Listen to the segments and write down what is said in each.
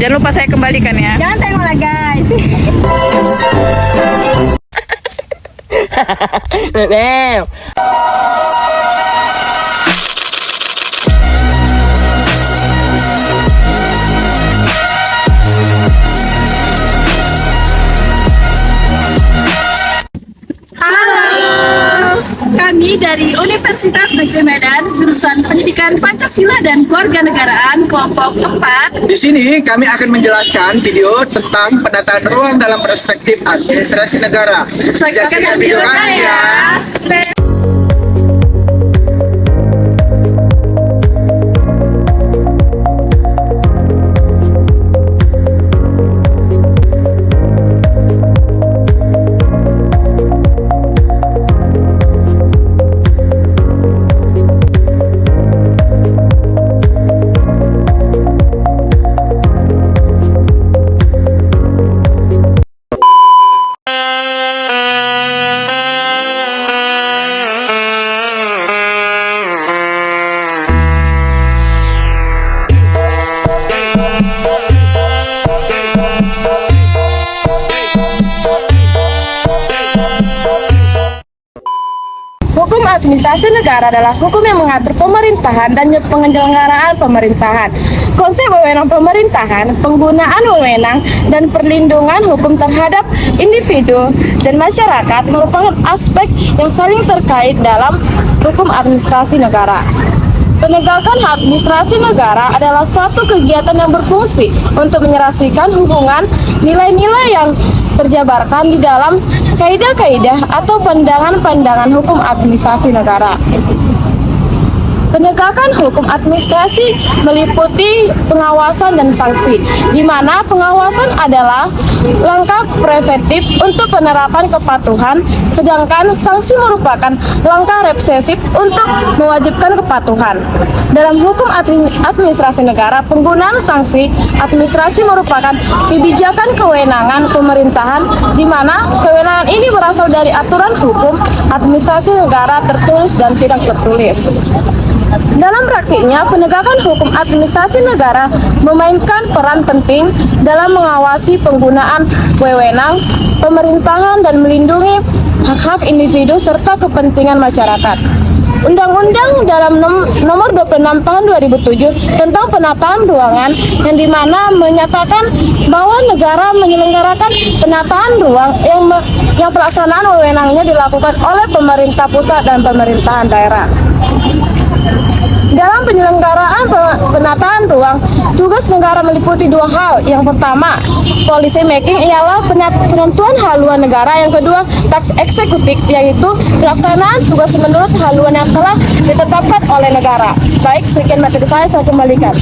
Jangan lupa saya kembalikan ya. Jangan tengok lah guys. Beb. Kami dari Universitas Negeri Medan, jurusan Pendidikan Pancasila dan Kewarganegaraan kelompok 4. Di sini kami akan menjelaskan video tentang penataan ruang dalam perspektif administrasi negara. Saksikan video kami ya. Hukum administrasi negara adalah hukum yang mengatur pemerintahan dan penyelenggaraan pemerintahan. Konsep wewenang pemerintahan, penggunaan wewenang, dan perlindungan hukum terhadap individu dan masyarakat merupakan aspek yang saling terkait dalam hukum administrasi negara. Penegakan hak administrasi negara adalah suatu kegiatan yang berfungsi untuk menyelesaikan hubungan nilai-nilai yang terjabarkan di dalam kaidah-kaidah atau pandangan-pandangan hukum administrasi negara. Penegakan hukum administrasi meliputi pengawasan dan sanksi, di mana pengawasan adalah langkah preventif untuk penerapan kepatuhan, sedangkan sanksi merupakan langkah represif untuk mewajibkan kepatuhan. Dalam hukum administrasi negara, penggunaan sanksi administrasi merupakan kebijakan kewenangan pemerintahan, di mana kewenangan ini berasal dari aturan hukum administrasi negara tertulis dan tidak tertulis. Dalam praktiknya, penegakan hukum administrasi negara memainkan peran penting dalam mengawasi penggunaan wewenang pemerintahan dan melindungi hak-hak individu serta kepentingan masyarakat. Undang-Undang dalam nomor 26 tahun 2007 tentang penataan ruangan yang dimana menyatakan bahwa negara menyelenggarakan penataan ruang yang pelaksanaan wewenangnya dilakukan oleh pemerintah pusat dan pemerintahan daerah. Dalam penyelenggaraan penataan ruang, tugas negara meliputi dua hal. Yang pertama, policy making ialah penentuan haluan negara. Yang kedua, task eksekutif, yaitu pelaksanaan tugas menurut haluan yang telah ditetapkan oleh negara. Baik, sekian materi saya kembalikan.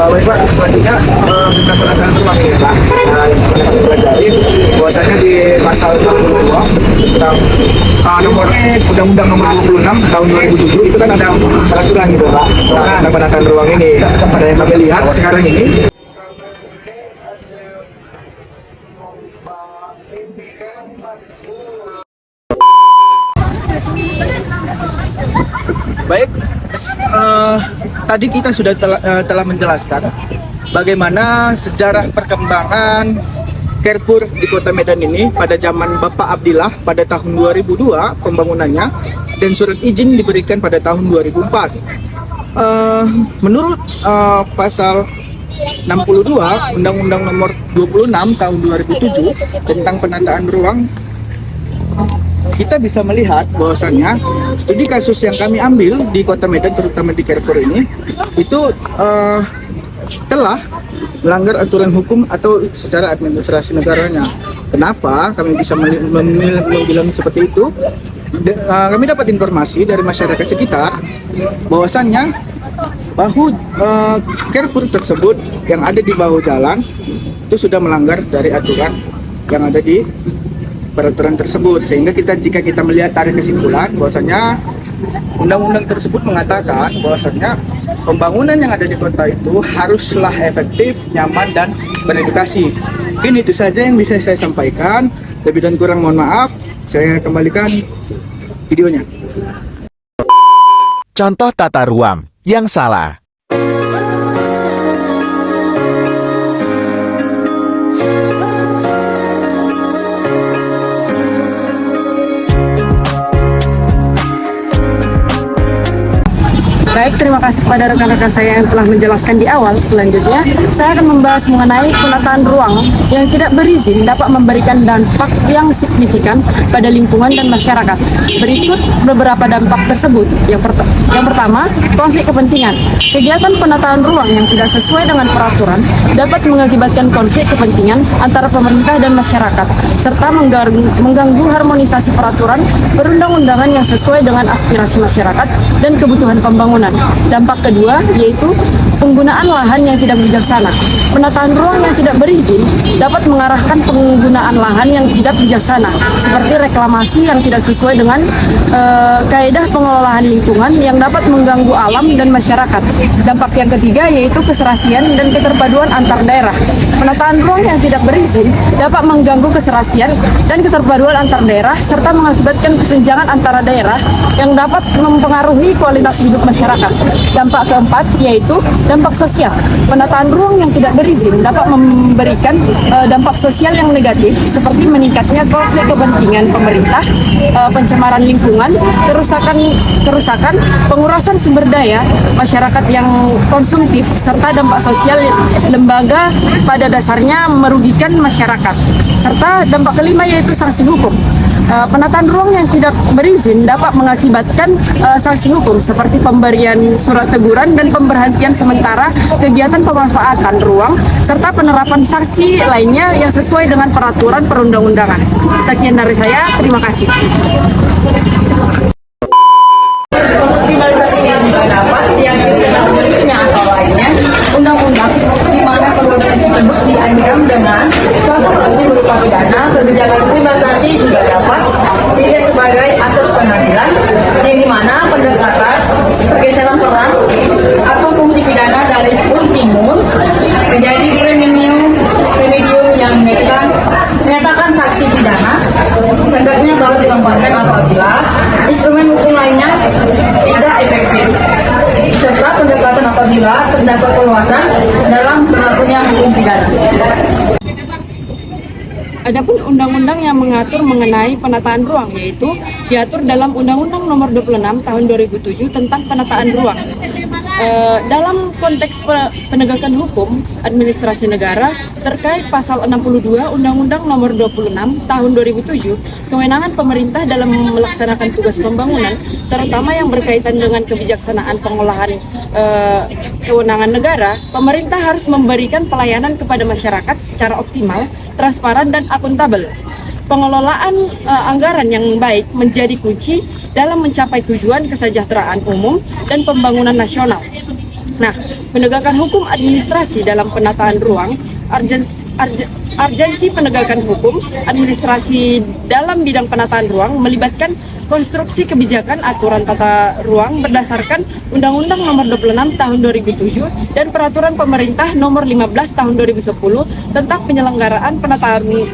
Baik Pak, selanjutnya kita penataan ruang ini Pak. Yang kita pelajari bahwasanya di pasal 42 tentang nomor Undang-Undang nomor 26 tahun 2007 itu kan ada peraturan gitu Pak tentang penataan ruang ini. Pada yang kami lihat sekarang ini baik, tadi kita sudah telah menjelaskan bagaimana sejarah perkembangan Carrefour di Kota Medan ini pada zaman Bapak Abdillah pada tahun 2002 pembangunannya, dan surat izin diberikan pada tahun 2004. Menurut pasal 62 Undang-Undang nomor 26 tahun 2007 tentang penataan ruang, kita bisa melihat bahwasannya studi kasus yang kami ambil di Kota Medan, terutama di Carrefour ini, itu telah melanggar aturan hukum atau secara administrasi negaranya. Kenapa kami bisa bilang seperti itu? Kami dapat informasi dari masyarakat sekitar bahwasannya bahu Carrefour tersebut yang ada di bahu jalan itu sudah melanggar dari aturan yang ada di peraturan tersebut. Sehingga jika kita melihat tarik kesimpulan bahwasanya undang-undang tersebut mengatakan bahwasanya pembangunan yang ada di kota itu haruslah efektif, nyaman, dan beredukasi. Mungkin itu saja yang bisa saya sampaikan. Lebih dan kurang mohon maaf. Saya kembalikan videonya. Contoh tata ruang yang salah. Baik, terima kasih kepada rekan-rekan saya yang telah menjelaskan di awal. Selanjutnya, saya akan membahas mengenai penataan ruang yang tidak berizin dapat memberikan dampak yang signifikan pada lingkungan dan masyarakat. Berikut beberapa dampak tersebut. Yang pertama, konflik kepentingan. Kegiatan penataan ruang yang tidak sesuai dengan peraturan dapat mengakibatkan konflik kepentingan antara pemerintah dan masyarakat, serta mengganggu harmonisasi peraturan perundang-undangan yang sesuai dengan aspirasi masyarakat dan kebutuhan pembangunan. Dampak kedua yaitu penggunaan lahan yang tidak bijaksana. Penataan ruang yang tidak berizin dapat mengarahkan penggunaan lahan yang tidak bijaksana, seperti reklamasi yang tidak sesuai dengan kaedah pengelolaan lingkungan yang dapat mengganggu alam dan masyarakat. Dampak yang ketiga yaitu keserasian dan keterpaduan antar daerah. Penataan ruang yang tidak berizin dapat mengganggu keserasian dan keterpaduan antar daerah serta mengakibatkan kesenjangan antara daerah yang dapat mempengaruhi kualitas hidup masyarakat. Dampak keempat yaitu dampak sosial. Penataan ruang yang tidak berizin dapat memberikan dampak sosial yang negatif seperti meningkatnya konflik kepentingan pemerintah, pencemaran lingkungan, kerusakan, pengurasan sumber daya, masyarakat yang konsumtif, serta dampak sosial lembaga pada dasarnya merugikan masyarakat. Serta dampak kelima yaitu sanksi hukum. Penataan ruang yang tidak berizin dapat mengakibatkan sanksi hukum seperti pemberian surat teguran dan pemberhentian sementara kegiatan pemanfaatan ruang serta penerapan sanksi lainnya yang sesuai dengan peraturan perundang-undangan. Sekian dari saya, terima kasih. Proses kriminalisasi ini juga dapat diakhiri dengan bentuknya atau lainnya undang-undang di mana perbuatan tersebut diancam dengan suatu sanksi berupa pidana. Kebijakan kriminalisasi juga dapat dilihat sebagai asas pengadilan yang dimana pendekatan pergeseran peran atau fungsi pidana dari ultimum menjadi remedium yang menyatakan saksi pidana hendaknya baru ditempatkan apabila instrumen hukum lainnya tidak efektif, serta pendekatan apabila terdapat perluasan dalam berlakunya hukum pidana. Adapun undang-undang yang mengatur mengenai penataan ruang yaitu diatur dalam Undang-Undang Nomor 26 Tahun 2007 tentang penataan ruang. Dalam konteks penegakan hukum administrasi negara terkait pasal 62 Undang-Undang Nomor 26 Tahun 2007, kewenangan pemerintah dalam melaksanakan tugas pembangunan, terutama yang berkaitan dengan kebijaksanaan pengolahan kewenangan negara, pemerintah harus memberikan pelayanan kepada masyarakat secara optimal, transparan, dan akuntabel. Pengelolaan anggaran yang baik menjadi kunci dalam mencapai tujuan kesejahteraan umum dan pembangunan nasional. Nah, penegakan hukum administrasi dalam penataan ruang, urgensi penegakan hukum administrasi dalam bidang penataan ruang melibatkan konstruksi kebijakan aturan tata ruang berdasarkan Undang-Undang Nomor 26 Tahun 2007 dan Peraturan Pemerintah Nomor 15 Tahun 2010 tentang penyelenggaraan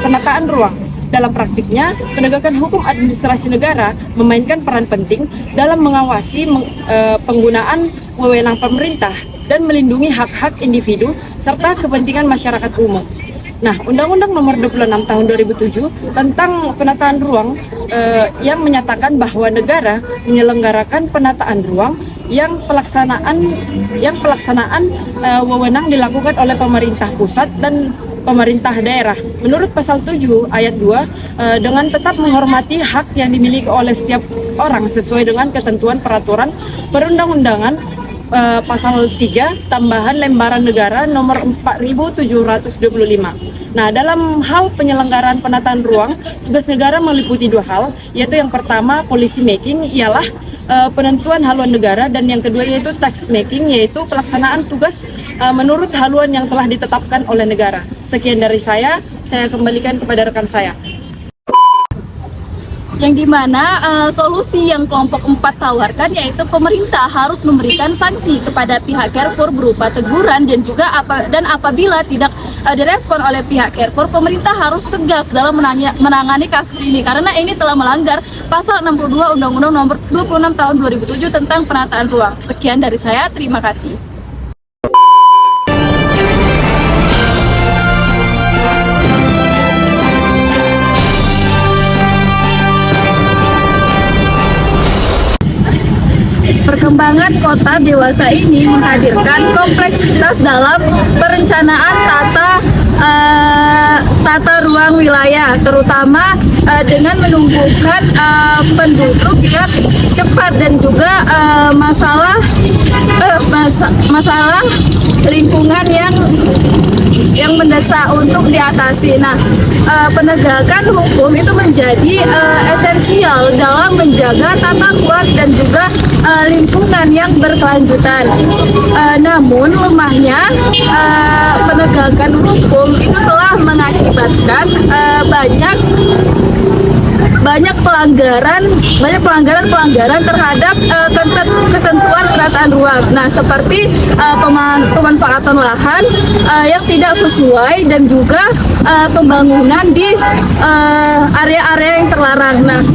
penataan ruang. Dalam praktiknya, penegakan hukum administrasi negara memainkan peran penting dalam mengawasi penggunaan wewenang pemerintah dan melindungi hak-hak individu serta kepentingan masyarakat umum. Nah, Undang-Undang Nomor 26 Tahun 2007 tentang penataan ruang yang menyatakan bahwa negara menyelenggarakan penataan ruang yang pelaksanaan wewenang dilakukan oleh pemerintah pusat dan pemerintah daerah. Menurut pasal 7 ayat 2 dengan tetap menghormati hak yang dimiliki oleh setiap orang sesuai dengan ketentuan peraturan perundang-undangan pasal 3 tambahan lembaran negara nomor 4725. Nah, dalam hal penyelenggaraan penataan ruang, tugas negara meliputi dua hal, yaitu yang pertama policy making ialah penentuan haluan negara, dan yang kedua yaitu tax making, yaitu pelaksanaan tugas menurut haluan yang telah ditetapkan oleh negara. Sekian dari saya kembalikan kepada rekan saya. yang dimana solusi yang kelompok 4 tawarkan yaitu pemerintah harus memberikan sanksi kepada pihak Carrefour berupa teguran dan apabila tidak direspon oleh pihak Carrefour, pemerintah harus tegas dalam menangani kasus ini karena ini telah melanggar pasal 62 Undang-Undang Nomor 26 Tahun 2007 tentang penataan ruang. Sekian dari saya, terima kasih. Perkembangan kota dewasa ini menghadirkan kompleksitas dalam perencanaan tata ruang wilayah, terutama dengan menumbuhkan penduduk yang cepat dan juga masalah lingkungan yang mendesak untuk diatasi. Nah, penegakan hukum itu menjadi esensial dalam menjaga tata ruang dan juga lingkungan yang berkelanjutan. Namun lemahnya penegakan hukum itu telah mengakibatkan banyak pelanggaran terhadap ketentuan penataan ruang. Nah, seperti pemanfaatan lahan yang tidak sesuai dan juga pembangunan di area-area yang terlarang. Nah,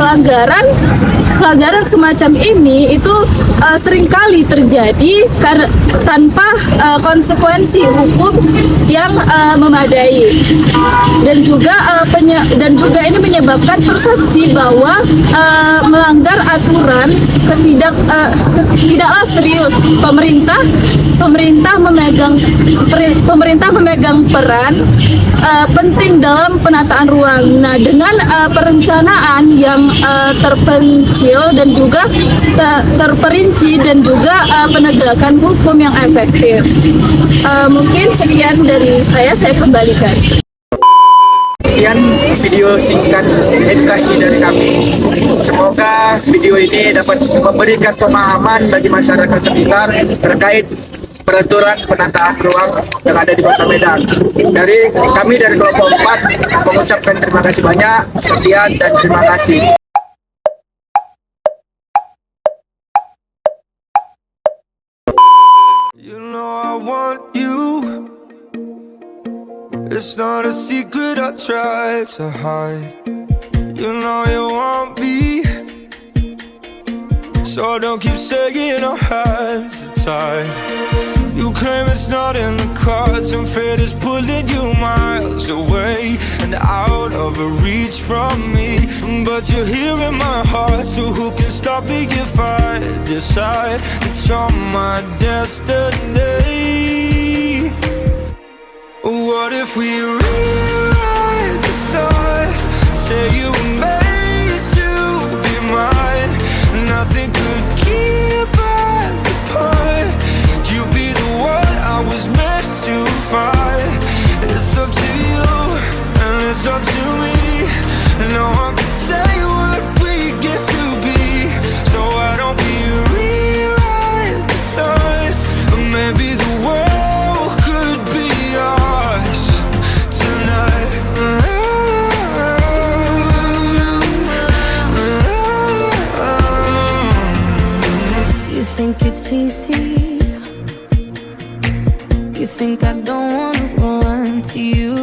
pelanggaran semacam ini itu seringkali terjadi tanpa konsekuensi hukum yang memadai, dan juga ini menyebabkan persepsi bahwa melanggar aturan tidaklah serius. Pemerintah memegang peran penting dalam penataan ruang. Nah, dengan perencanaan yang terpencil dan juga terperinci dan juga penegakan hukum yang efektif. Mungkin sekian dari saya kembalikan. Sekian video singkat edukasi dari kami. Semoga video ini dapat memberikan pemahaman bagi masyarakat sekitar terkait peraturan penataan ruang yang ada di Kota Medan. Kami dari kelompok 4 mengucapkan terima kasih banyak. Sekian dan terima kasih. You know I want you. It's not a secret I try to hide. You know you want me, so don't keep saying our hands are tied. You claim it's not in the cards, and fate is pulling you miles away and out of reach from me. But you're here in my heart, so who can stop me if I decide that you're my destiny? What if we rewrite the stars? Say you were made to be mine. Nothing could keep us apart. You be the one I was meant to find. It's up to you and it's up to me. No one can say what we get to be. So why don't we rewrite the stars? Or maybe the world could be ours tonight. You think it's easy? You think I don't wanna run to you?